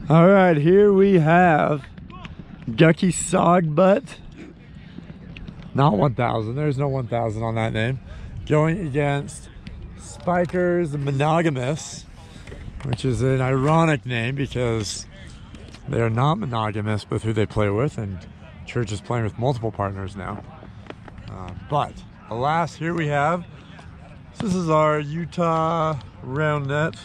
All right, here we have Gucky Sogbutt. Not 1000, there's no 1000 on that name. Going against Spikers Monogamous, which is an ironic name because they are not monogamous with who they play with, and Church is playing with multiple partners now. But alas, here we have, this is our Utah Roundnet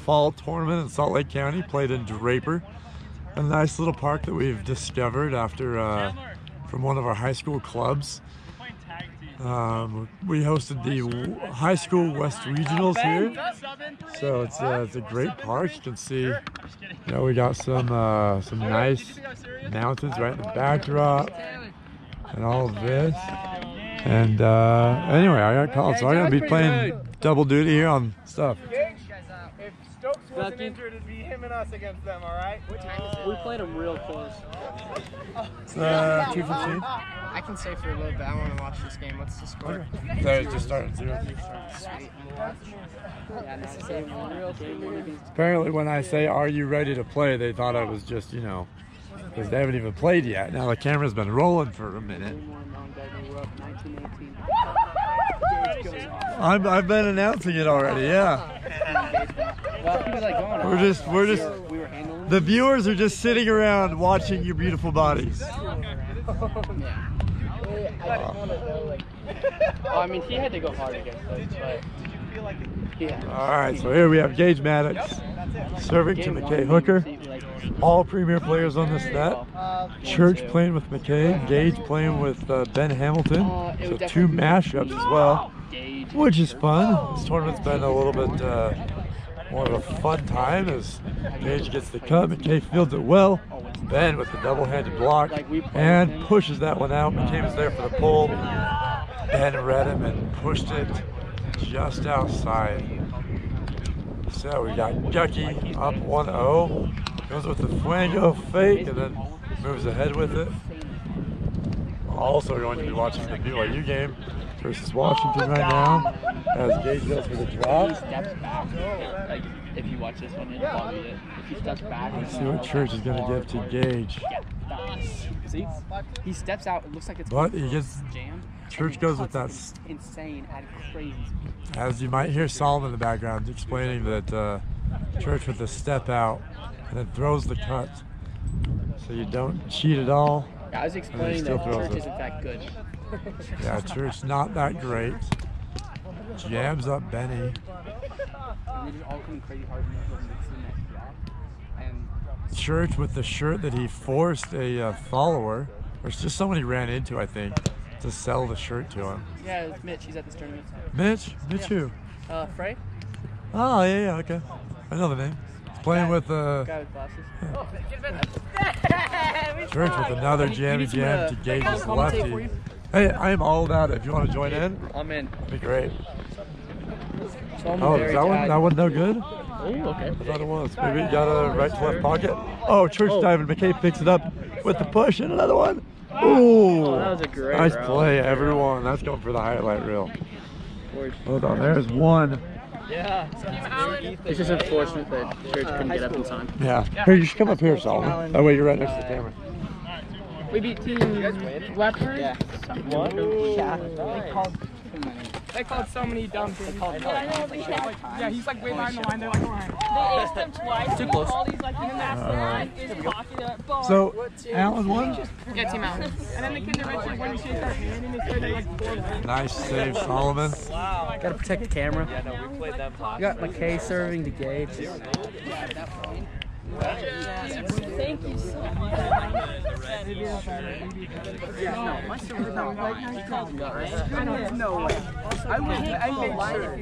fall tournament in Salt Lake County, played in Draper, a nice little park that we've discovered after from one of our high school clubs. We hosted the high school West Regionals here, so it's a great park. You can see, you know, we got some nice mountains right in the backdrop and all of this. And anyway, I got called, so I'm gonna be playing double duty here on stuff. If Stokes wasn't injured, it'd be him and us against them, alright? We played them real close. It's 2:15. I can stay for a little bit. I want to watch this game. What's the score? They're just starting at 0. Sweet. Yeah, this is a real game. Apparently when I say, are you ready to play, they thought I was just, you know, because they haven't even played yet. Now the camera's been rolling for a minute. I've been announcing it already, yeah. We're just, the viewers are just sitting around watching your beautiful bodies. I mean, he had to go hard against us, but yeah. All right, so here we have Gage Maddox serving to McKay Hooker. All premier players on this net. Church playing with McKay, Gage playing with Ben Hamilton. So 2 mashups as well, which is fun. This tournament's been a little bit more of a fun time as Gage gets the cut. McKay fields it well. Ben with the double-handed block and pushes that one out. McKay was there for the pull. Ben read him and pushed it just outside. So we got Gucky up 1-0. Goes with the Fuego fake and then moves ahead with it. Also going to be watching the BYU game versus Washington right now as Gage goes for the drop. He steps back. Like, if you watch this one, you'll love it. If he steps back. Let's see what Church is going to give to Gage. See? He steps out. It looks like it's but he gets jammed. Church goes with that insane at crazy speed. As you might hear Solomon in the background explaining that Church with the step out and then throws the cut. So you don't cheat at all. Yeah, I was explaining that Church is in fact good. Yeah, Church not that great. Jams up Benny. Church with the shirt that he forced a follower, or it's just someone he ran into, I think, to sell the shirt to him. Yeah, it's Mitch. He's at this tournament. Mitch? Mitch who? Frey. Oh, yeah, okay. I know the name. He's playing with guy with glasses. Yeah. Church with another jammy jam to Gage's lefty. Hey, I am all about it. If you want to join in, I'm in. That'd be great. So oh, is that one no good? Oh, okay. I thought it was. Maybe you got a right to left pocket. Oh, Church diving. McKay picks it up with the push and another one. Ooh, that was a great nice round. play, everyone. That's going for the highlight reel. Hold on, there's one. Yeah. It's just unfortunate that Church couldn't get up in time. Yeah. Here, you should come up here, Solomon. That way you're right next to the camera. We beat Team Leopard. Yeah. Yeah. They called so many dumb things. Yeah, he's like way behind the line. They're like, they aced him twice. Too close. All these like in that line is pocket up. So, Allen won? Yeah, Team Allen. And then the kid eventually when she started handing they started like 4. Nice save, Solomon. Wow. Gotta protect the camera. Yeah, no, we played that block. We got McKay serving to Gage. Thank you so much. No way. I made sure.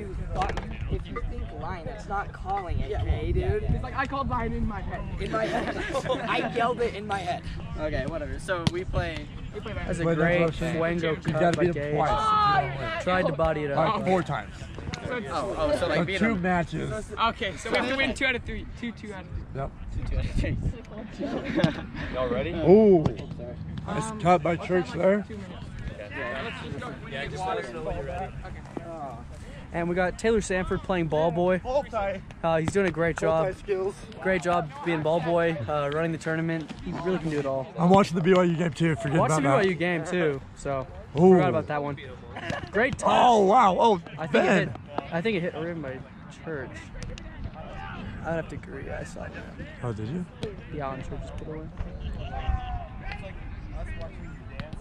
If you think line, it's not calling it, okay, dude? It's like I called line in my head. In my head. I yelled it in my head. Okay, whatever. So we play. That's a Play great Fuego cut. You gotta beat him twice. Tried to body it up. 4 times. So like beat 2 him. matches. Okay, so we have to win 2 out of 3. 2 out of 3. Yep. 2 out of 3. Y'all ready? Ooh. Nice cut by Church there. Yeah, just let us know when you're ready. And we got Taylor Sanford playing ball boy. He's doing a great job. Skills. Great job being ball boy, running the tournament. He really can do it all. I'm watching the BYU game too. Forget about that. Watched the BYU game too, so Ooh. forgot about that one. Great touch. Oh wow! Oh, I think Ben. it hit rim by Church. I'd have to agree. I saw that. Oh, did you? Yeah, on Church's put away.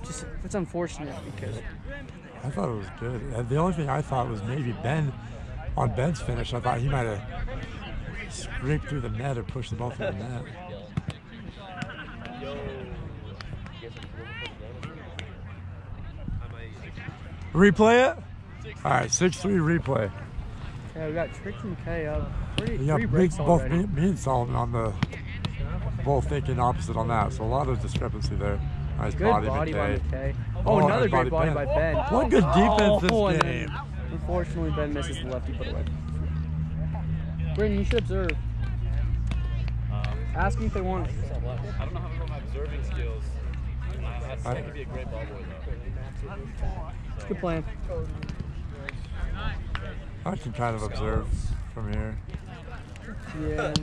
Just it's unfortunate because I thought it was good. The only thing I thought was maybe Ben, on Ben's finish, I thought he might have scraped through the net or pushed the ball through the net. Replay it? All right, 6-3 replay. yeah, we got Trick and McKay up. We got Three breaks both already. me and Solomon on the both thinking opposite on that, so a lot of discrepancy there. Nice Good body, body by McKay. McKay. Oh, another nice great body by Ben. What good defense this and then, game. Unfortunately, Ben misses the lefty put away. Brandon, you should observe. Ask me if they want it. I don't know how to my observing skills. I could be a great ball boy though. It's a good plan. I can kind of observe from here. Yeah.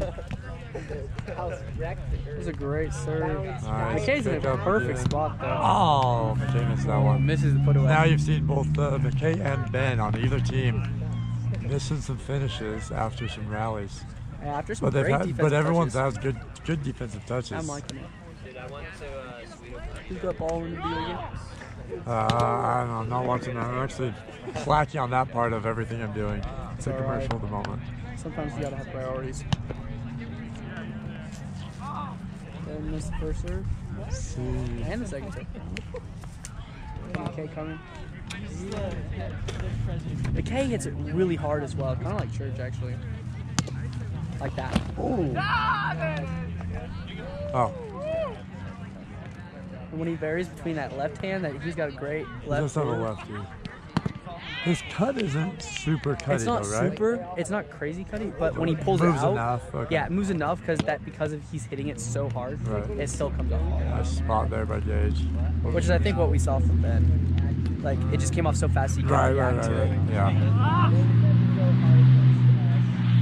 It was a great serve. Nice. McKay's in Pick a up perfect again. spot though. Oh, McKay missed that one. Misses the put away. Now you've seen both McKay and Ben on either team missing some finishes after some rallies. Yeah, after some But they've great had, defensive but everyone's touches. has good defensive touches. I'm liking it. Who's got ball in the video game? I don't know. I'm not watching that. I'm actually slacking on that part of everything I'm doing. It's a All right. commercial at the moment. Sometimes you gotta have priorities. Then missed the first serve. See. And the second serve. McKay coming. McKay hits it really hard as well, kind of like Church actually. Like that. Oh. Oh. And when he varies between that left hand, that he's got a great He left does have a hand. lefty. His cut isn't super cutty It's not though, right? super, it's not crazy cutty, but when he pulls Moves it out, enough, okay. yeah, it moves enough because of he's hitting it so hard, Right. it still comes off hard. Nice spot there by Gage. Which is I think what we saw from Ben. Like it just came off so fast he couldn't Right. react to it. Yeah.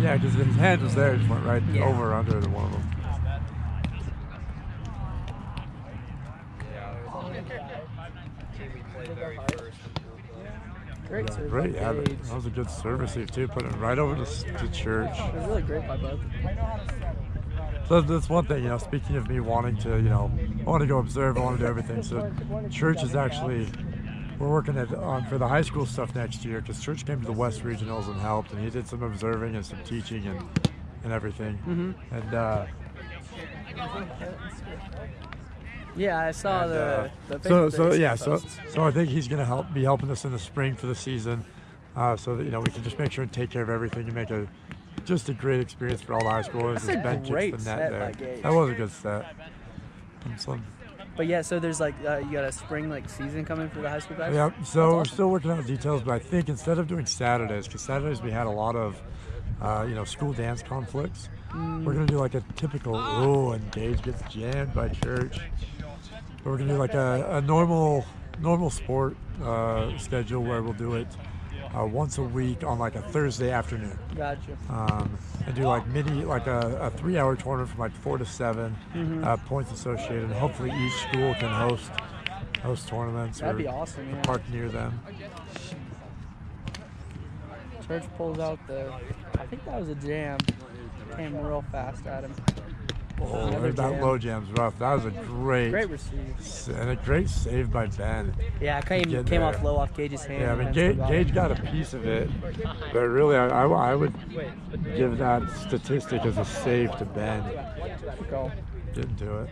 Yeah, because his hand was there, it just went right Yeah. over or under the one of them. Great serve. Great, by yeah, Gage. that was a good serve receive too, putting it right over to Church. It was really great by both. So that's one thing, speaking of me wanting to, I want to go observe, I want to do everything. So Church is actually, we're working for the high school stuff next year because Church came to the West Regionals and helped, and he did some observing and some teaching and everything. Mm-hmm. And Yeah, I saw the so Facebook yeah, posts. so I think he's going to be helping us in the spring for the season, so that we can just make sure and take care of everything and make just a great experience for all the high schoolers. That's a as Ben great kicks the net set there. by Gage. That was a good set. But yeah, so there's you got a spring season coming for the high school guys. Yeah, so That's we're awesome. still working out the details, but I think instead of doing Saturdays, because Saturdays we had a lot of, school dance conflicts, we're gonna do like a typical, and Gage gets jammed by Church. But we're gonna do like a normal sport schedule where we'll do it once a week on like a Thursday afternoon. Gotcha. And do like a 3-hour tournament from 4 to 7, points associated. And hopefully each school can host tournaments. That'd or be awesome. Yeah. park near them. Church pulls out I think that was a jam. Came real fast at him. Oh, Another that jam. low jam's rough. That was a great receive. and a great save by Ben. Yeah, Get came there. off low off Gage's hand. Yeah, I mean and then Gage got a piece of it, but really I would give that statistic as a save to Ben. Good goal. Didn't do it.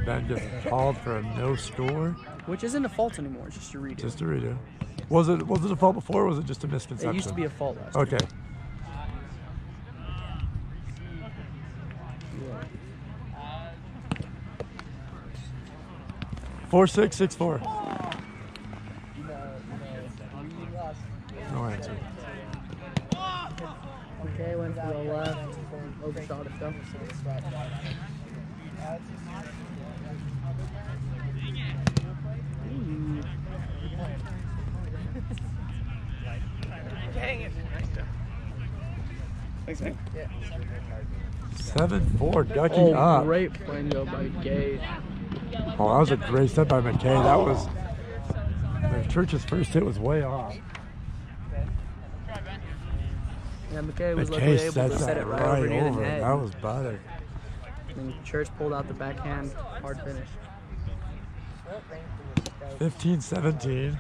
Ben gets called for a no score. Which isn't a fault anymore. It's just a redo. Just a redo. Was it a fault before, or was it just a misconception? It used to be a fault last year. Okay. Yeah. 4-6-6-4. No answer. Okay, went to the left. Overshot it though. Ooh. Thanks, man. 7-4, Gucky up. Great play though by Gage. Oh, that was a great set by McKay. That was, Church's first hit was way off. Yeah, McKay was luckily able to set it right over near the net. That was butter. And Church pulled out the backhand, hard finish. 15-17.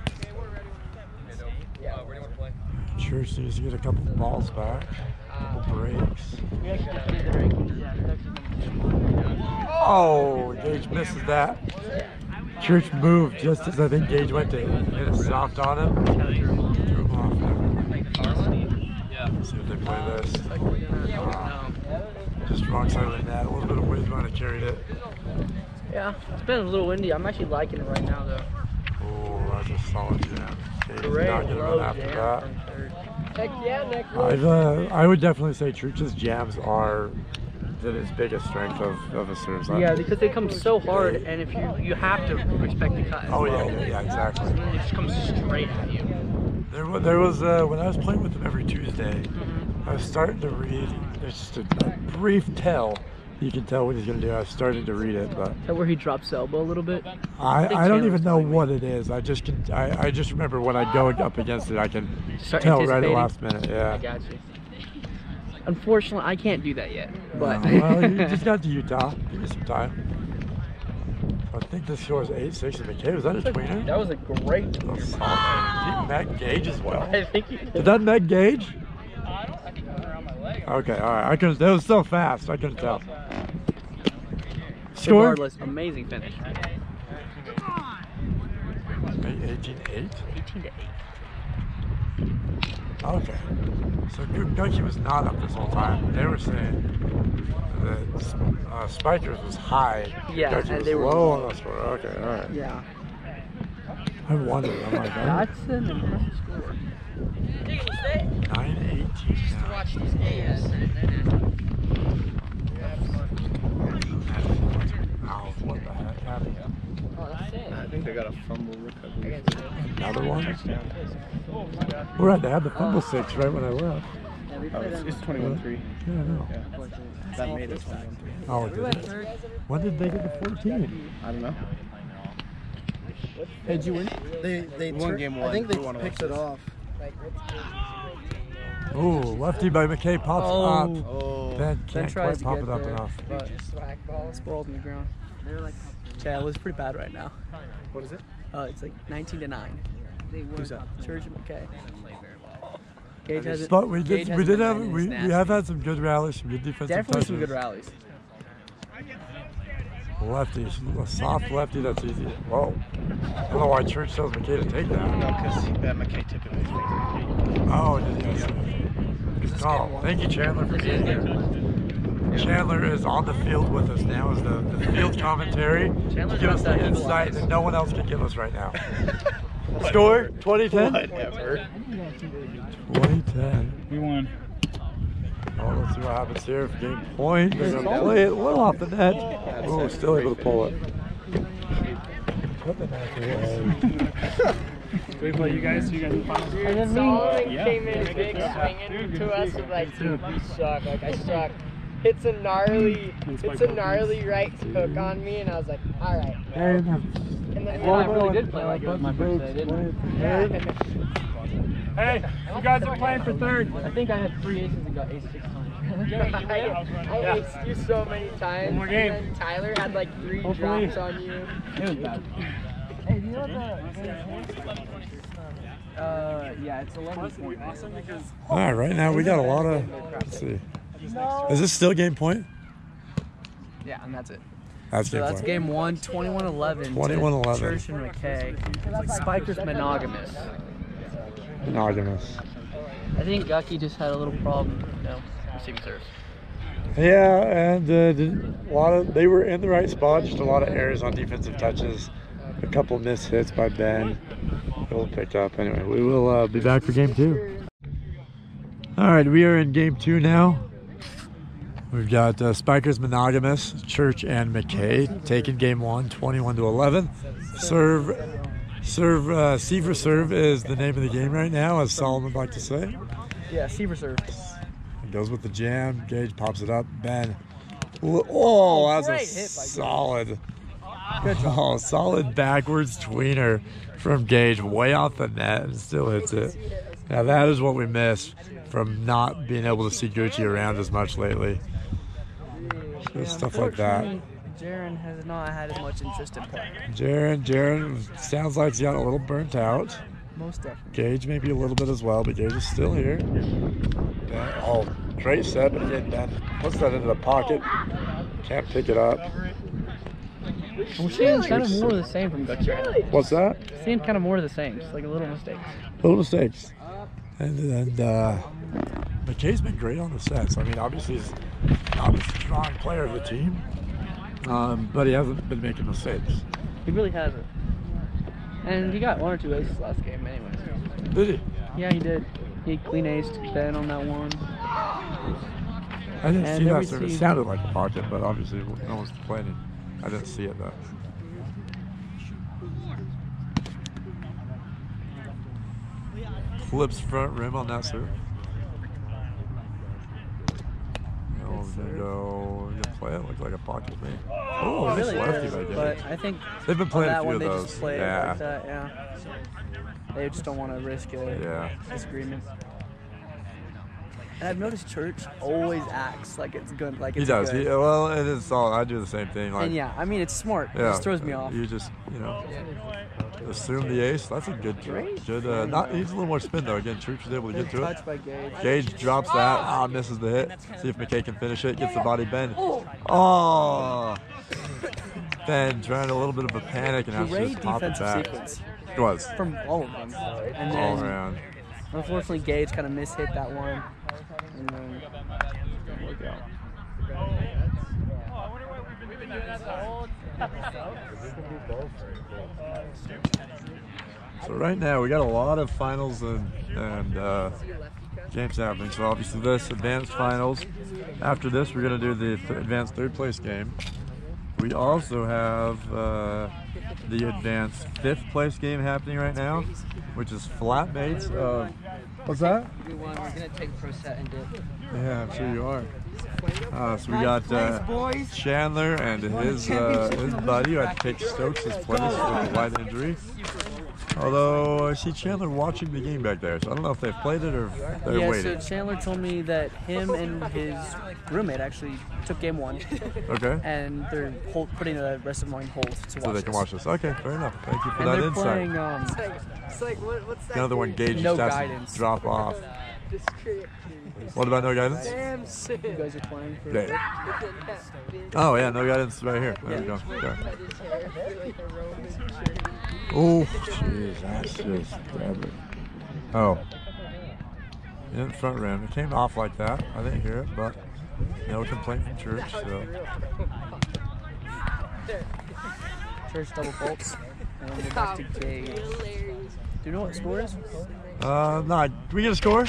Church needs to get a couple balls back, a couple breaks. Oh, Gage misses that. Church moved just as I think Gage went to hit a soft on him. Drew him off. Let's see if they play this. Just wrong side of the net. A little bit of wind might have carried it. Yeah, it's been a little windy. I'm actually liking it right now, though. Oh, that's a solid jam. Great not gonna low run after jam that. from third. Heck yeah, Nick. I would definitely say Church's jams are his biggest strength of a serve. Yeah, because they come so hard, and if you have to expect to cut. Oh yeah, exactly. It just comes straight at you. There was when I was playing with him every Tuesday, I was starting to read. There's just a brief tell. You can tell what he's going to do. I was starting to read it, but Is that where he drops elbow a little bit? I don't even know what it is. I just remember when I go up against it, I can Start tell right at the anticipating? last minute. Yeah. I got you. Unfortunately, I can't do that yet. But Well, you just got to Utah. Give me some time. I think this score is 8-6 to McKay. Was that a tweener? that was a great Oh, solid. Did he Meg Gage as well? I think he did. Did that Meg Gage? I think it went around my leg. Okay, all right. I couldn't. That was so fast. I couldn't tell. Score? Regardless, amazing finish. 18-8. 18-8. Okay. So Gucky was not up this whole time. They were saying that Spikers was high. Yeah, Gucky and was they were low on the score. Okay, all right. Yeah. I wondered. I'm like, That's an impressive score. 9-18 now. Watch these games. Ow, what the heck happened? I think they got a fumble recovery. Another one? We're at, they had the fumble 6 right when I left. Oh, it's 21-3. Yeah, I know. Yeah. That made it 21-3. Oh, it did. When did they get the 14? I don't know. Hey, did you win? They won game one. I think they We won picked it off. Ooh, lefty by McKay pops up. Oh. Ben can't tries quite to pop get it up there, enough. but sprawled on the ground. Yeah, it was pretty bad right now. What is it? It's like 19-9. Who's that? Church and McKay. Gage hasn't. But we Gage did hasn't have been we nasty. have had some good rallies, some good defensive Definitely touches. some good rallies. Lefty, a soft lefty that's easy. Whoa. I don't know why Church tells McKay to take that. No, because McKay typically takes it. Oh, did he? Good call. Thank you, Chandler, for being here. Chandler is on the field with us now as the field commentary to give us the insight that no one else can give us right now. Score? 2010? Whatever. 2010. We won. Oh, let's see what happens here. If game point, they're going to play it a little off the net. Oh, still able to pull it. Put the net away. We play you guys. You guys are fine. And then Solomon came in big swinging to us and like, dude, we suck. Like I suck. It's a gnarly right hook on me, and I was like, all right. And then I really did play like it was my first day, didn't I? Hey, you guys are playing for third. I think I had 3 aces and got ace 6 times. I aced you so many times. One more game. And then Tyler had like 3 Hopefully. drops on you. It was bad. Hey, do you know yeah, it's 11 point. All right, right now we got a lot of, let's see. Is this still game point? Yeah, and that's it. That's So game that's point. game 1, 21-11. 21-11. Church and McKay. Spiker's monogamous. Monogamous. I think Gucky just had a little problem, receiving serves. Yeah, and they were in the right spot, just a lot of errors on defensive touches. A couple missed hits by Ben. It'll pick up. Anyway, we will be back for game 2. All right, we are in game 2 now. We've got Spikers Monogamous, Church and McKay taking game 1, 21-11. C for serve is the name of the game right now, as Solomon would like to say. Yeah, Seaver serve. goes with the jam. Gage pops it up. Ben. Oh, that's a solid. Oh, solid backwards tweener from Gage, way off the net, and still hits it. Now that is what we miss from not being able to see Gucci around as much lately. Just stuff like that. Jaron has not had as much interest in playing. Jaron sounds like he's got a little burnt out. Most definitely. Gage maybe a little bit as well, but Gage is still here. Oh, great set, but again, Ben puts that into the pocket. Can't pick it up. We're seeing kind of more of the same from Gucci. What's that? Seeing kind of more of the same, just like little mistakes. Little mistakes. And McKay's been great on the sets. I mean, obviously he's not the strong player of the team, but he hasn't been making mistakes. He really hasn't. And he got 1 or 2 aces last game anyways. Did he? Yeah, he did. He clean aced Ben on that one. I didn't see that serve. It sounded like a pocket, but obviously no one's complaining. I didn't see it though. Flips front rim on that serve. Go play it. Looks like a pocket to me. Oh, nice really lefty is, by Gage. but I think they've been playing that a few one, of they those. Just play it like that, yeah. They just don't want to risk a disagreement. And I've noticed Church always acts like it's good. Like it's he does. Good. Well, it is solid. I do the same thing. Like, and yeah, I mean it's smart. It just throws me off. You just, assume the ace. That's a good. Not needs a little more spin though. Again, Church was able to get to it. By Gage. Gage drops that. Misses the hit. See if McKay can finish it. Gets the body bend. Oh. Ben trying a little bit of a panic and has to just pop it back. Sequence. It was. From all of them. And then, all around. Unfortunately, Gage kind of mishit that one. And then didn't work out. So right now we got a lot of finals and games happening. So obviously this advanced finals. After this, we're gonna do the advanced third place game. We also have the advanced 5th place game happening right now, which is flatmates of. What's that? We won. We're gonna take pro set and dip. Yeah, I'm sure you are. So we got Chandler and his buddy who had to take Stokes' place with a light injury. Although I see Chandler watching the game back there, so I don't know if they've played it or if they're waiting. Yeah, so Chandler told me that him and his roommate actually took game 1. Okay. And they're putting the rest of them on hold to watch. So they can watch this. Okay, fair enough. Thank you for and that they're insight. Playing, it's like what's that? Another one, Gage no just guidance. has to drop off. What about no guidance? Damn sick. You guys are playing for Oh yeah, no guidance right here. There we go. Okay. Oh, jeez, that's just deadly. Oh. In front rim. It came off like that. I didn't hear it, but no complaint from Church, so. Church double faults. And we're back to Gage. Do you know what the score is? No. Can we get a score?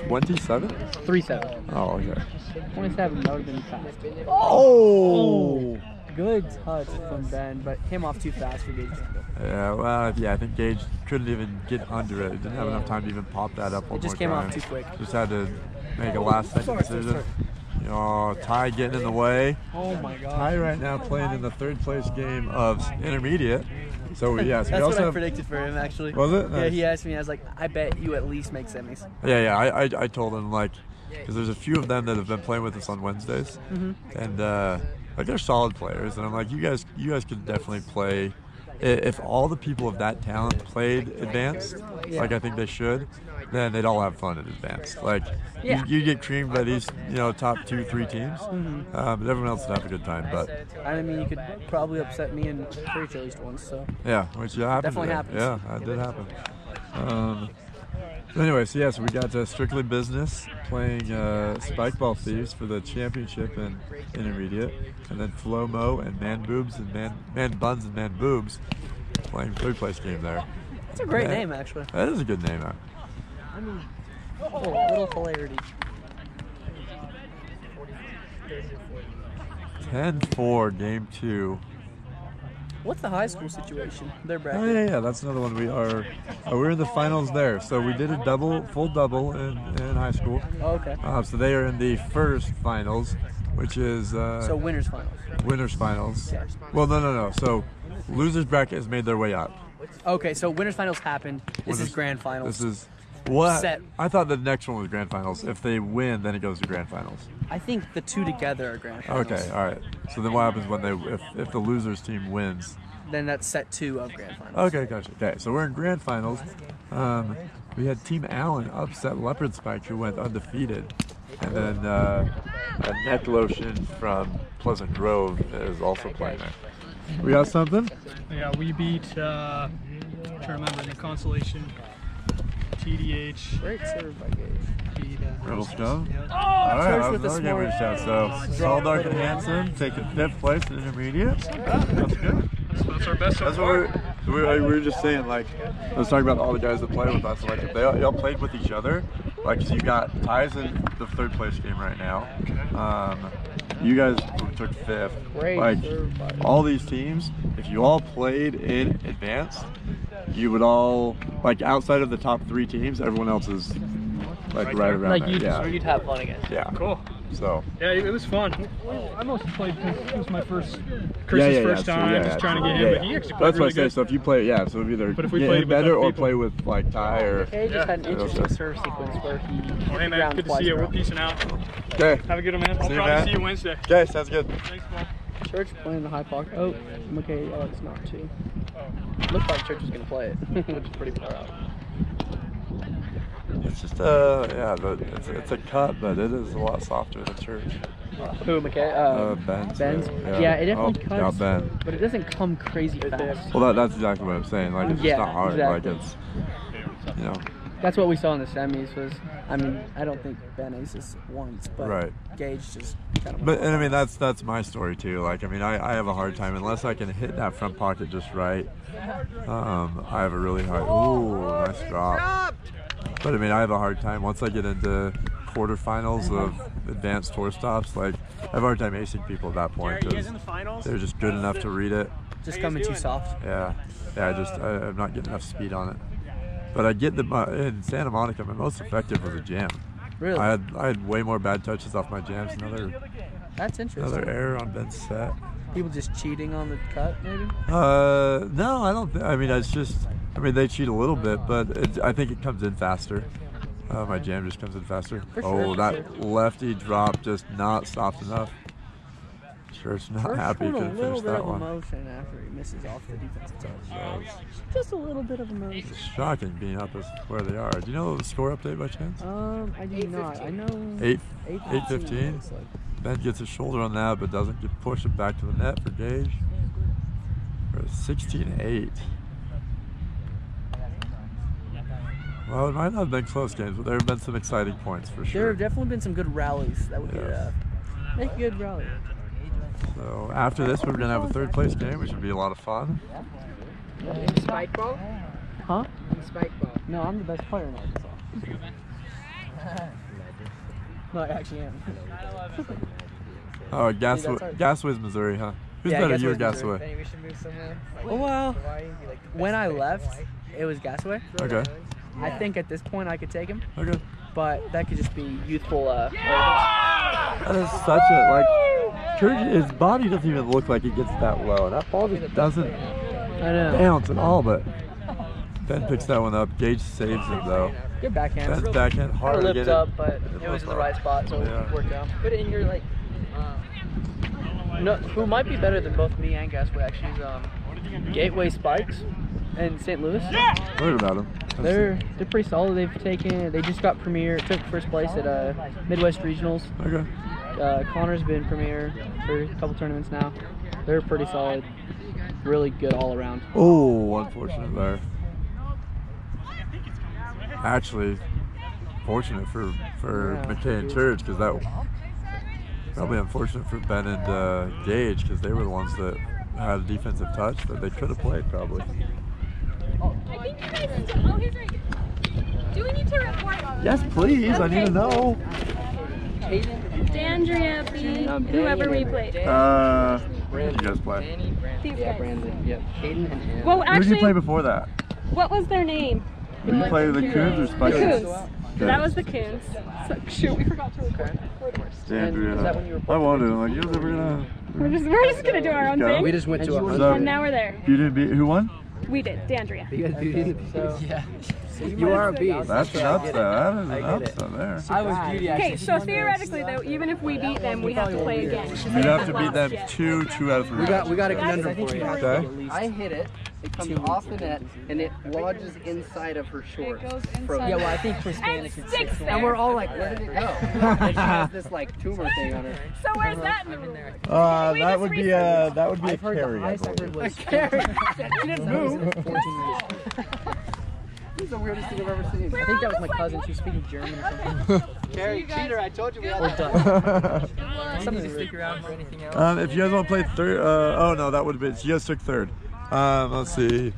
27? 3-7. Oh, okay. 27, that would have been fast. Oh! Good touch from Ben, but came off too fast for Gage. Yeah, well, I think Gage couldn't even get under it. He didn't have enough time to even pop that up one more time. It just came off too quick. Just had to make a last-second decision. Ty getting in the way. Oh my God. Ty right now playing in the 3rd place game of intermediate. So That's what I predicted for him, actually. Was it? Nice. Yeah, he asked me. I was like, I bet you at least make semis. Yeah. I told him because there's a few of them that have been playing with us on Wednesdays, and they're solid players, and I'm like, you guys could definitely play. If all the people of that talent played advanced, like I think they should, then they'd all have fun at advanced. You get creamed by these, top 2-3 teams, but everyone else would have a good time. But I mean, you could probably upset me and Preach at least once. So yeah, which happened. Definitely happens. Yeah, that did happen. Anyway, so we got Strictly Business playing Spike Ball Thieves for the championship in intermediate, and then Flomo and Man Boobs and Man Buns and Man Boobs playing 3rd place game there. That's a great name, actually. That is a good name. I mean, little hilarity. 10-4, game 2. What's the high school situation? Their bracket. Oh yeah, that's another one. We're in the finals there. So we did a full double in high school. Oh, okay. So they are in the first finals, which is so winners finals. Winners finals. Okay. Well, no. So losers bracket has made their way up. Okay, so winners finals happened. This is grand finals. This is what? Set. I thought the next one was grand finals. If they win, then it goes to grand finals. I think the two together are grand finals. Okay, all right. So then what happens when if the losers team wins? Then that's set 2 of grand finals. Okay, gotcha. Okay, so we're in grand finals. We had Team Allen upset Leopard Spike, who went undefeated, and then Neck Lotion from Pleasant Grove is also playing there. We got something? Yeah, we beat, trying to remember, in the consolation, TDH. Great serve by Gage. Rebel Scum? Yep. All right, Church I with was a giving it a shout. So, Saul Dark and Hanson taking 5th place in intermediate. That's good. That's our best so That's far. what we were just saying, like, I was talking about all the guys that play with us. Like, if they all played with each other, like, so you got ties in the 3rd place game right now. You guys took 5th. Great Like, serve by all these teams, if you all played in advance, you would all, like, outside of the top 3 teams, everyone else is, like, right around like there. you'd have fun against. Yeah. Cool. So. Yeah, it was fun. I mostly played because it was my first, Chris's first time, just trying to get him, but he actually played That's really what I say. good. So if you play, so either But if we get played him with better other or people- play with like Ty or. He just had an interesting Okay. serve sequence where he hit Hey the man, ground good to twice see you. We're around. peacing out. Okay. Have a good one, man. I'll See you, probably man. see you Wednesday. Okay, sounds good. Thanks, man. Church playing the high pocket. Oh, okay, Alex not too. Looked like Church was gonna play it, which is pretty far out. It's just it's a cut, but it is a lot softer than Church. Who, McKay? Ben's. Ben's? Yeah, it definitely cuts, Got Ben. but it doesn't come crazy fast. Well, that's exactly what I'm saying. Like, it's just not hard. exactly. Like, it's, you know. That's what we saw in the semis was, I mean, I don't think Ben aces once, but Right. Gage just kind of... But, and I mean, that's my story too. Like, I mean, I have a hard time, unless I can hit that front pocket just right. I have a really hard, ooh, nice drop. But I mean, I have a hard time, once I get into quarterfinals of advanced tour stops, like, I have a hard time acing people at that point, because they're just good enough to read it. Just coming too soft. Yeah, I'm not getting enough speed on it. But I get in Santa Monica, my most effective was a jam. Really? I had way more bad touches off my jams. That's interesting. Another error on Ben's set. People just cheating on the cut, maybe? No, I don't. I mean, it's just. I mean, they cheat a little bit, but I think it comes in faster. My jam just comes in faster. For sure, That lefty drop just not soft enough. Church not happy Showed a couldn't little finish bit that of one. emotion after he misses off the defensive touch. Just a little bit of emotion. It's shocking being up as where they are. Do you know the score update by chance? I do not. I know 8:15. looks like. Ben gets his shoulder on that, but doesn't get push it back to the net for Gage. For 16-8. Well, it might not have been close games, but there have been some exciting points for There sure. have definitely been some good rallies. That would make a good rally. So after this, we're gonna have a 3rd place game, which would be a lot of fun. Spike ball? Huh? Spike ball. No, I'm the best player in Arkansas. No, I actually am. Oh, that's hard. Gasway's Missouri, huh? Who's Yeah, better, you or Gasway's Missouri. Gasway? Maybe we should move somewhere. Oh, well, Hawaii, be like the when best I place in left, Hawaii. it was Gasaway. Okay. I think at this point I could take him, Okay. but that could just be youthful. That is such a, like, Church, his body doesn't even look like it gets that low. That ball just doesn't I know. bounce at all, but Ben picks that one up. Gage saves it, though. Good backhand. Ben's backhand Kind hard of to lipped get up, it. but it was in the right spot, so Yeah. it worked out. Put it in your, like, no, who might be better than both me and Gasway actually is Gateway Spikes in St. Louis. Heard about him. They're pretty solid. They just got took first place at Midwest Regionals. Okay. Connor's been premier for a couple tournaments now. They're pretty solid, really good all around. Oh, unfortunate there. Actually, fortunate for McKay and Church, because that probably unfortunate for Ben and Gage, because they were the ones that had a defensive touch that they could have played probably. I think you guys need to. Oh, he's right here. Do we need to report? Yes, please. I need to know. Dandria B. Whoever we played. you guys play? These Yeah, guys. Brandon. Yep. Caden and Ann. Well, Who did you actually, play before that? what was their name? Did you play the Coons or The Spikers? Coons. Okay. That was the Coons. So, shoot, we forgot to record. We're the worst. Andrea. Is that when you were I wanted. I'm like, you guys ever gonna? We're just gonna do our own Go. thing. We just went to a So- And now we're there. You didn't beat. Who won? We did, Dandria. You guys Beauty and the Beast. Yeah. You are a beast. That's I an get upset. it. That is I an get it. upset there. I was Beauty actually. Okay, so theoretically though, even if we beat them, we have to play again. You'd have to beat them two out of 3. We got a conundrum That's for you. Okay. I hit it. It comes off the net and it lodges inside of her shorts. It goes From- inside. Yeah, well, I think for And Spanish it's sticks there. And we're all like, where did it go? And she has this like tumor thing on her. So where's that in the rule? That would be a carry. I highest I've heard was She didn't move. 14 years. It's the weirdest thing I've ever seen. I think that was my cousin. She was speaking German or something. Carrie, cheater, I told you we had Or that. Dutch. Something to stick around for anything else. If you guys want to play third, oh no, that would have been. You guys took third. Let's see.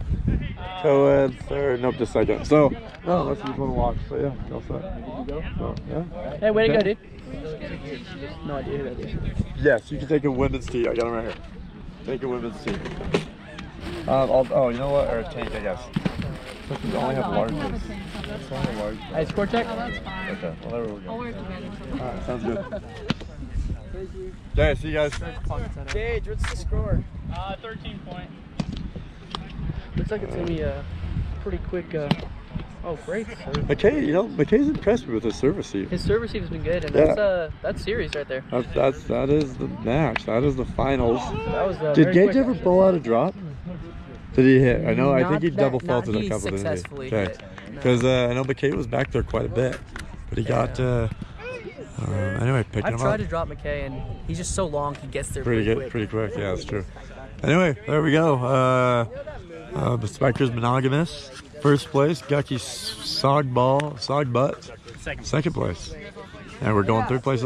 Co-ed third. Nope, just second. So, no, unless you just want to walk. So yeah, go set. So, yeah. Hey, way to go, Okay. dude. No idea who that is. Yes, you can take a women's tee. I got them right here. Take a women's tee. Oh, you know what? Or a tank, I guess. You only have larges. It's only large. Hey, score check. Okay, well, there we go. Alright, sounds good. Okay, see you guys. Gage, what's the score? 13 point. Looks like it's gonna be a pretty quick. Oh, great. McKay's impressed me with his service receive. His serve receive has been good, and Yeah. that's series right there. That is the match. That is the finals. That was Did very Gage quick. ever pull out a drop? Did he hit? I know. I think he Not double that- faulted not a he couple. Didn't he? successfully Okay. hit, no. Because I know McKay was back there quite a bit, but he got. Anyway, picking I've him tried up. to drop McKay, and he's just so long. He gets there Pretty pretty good, quick. pretty quick. Yeah, that's true. Anyway, there we go. The Spikers monogamous. First place, Gucky Sog Butt. Second place. And we're going third place up.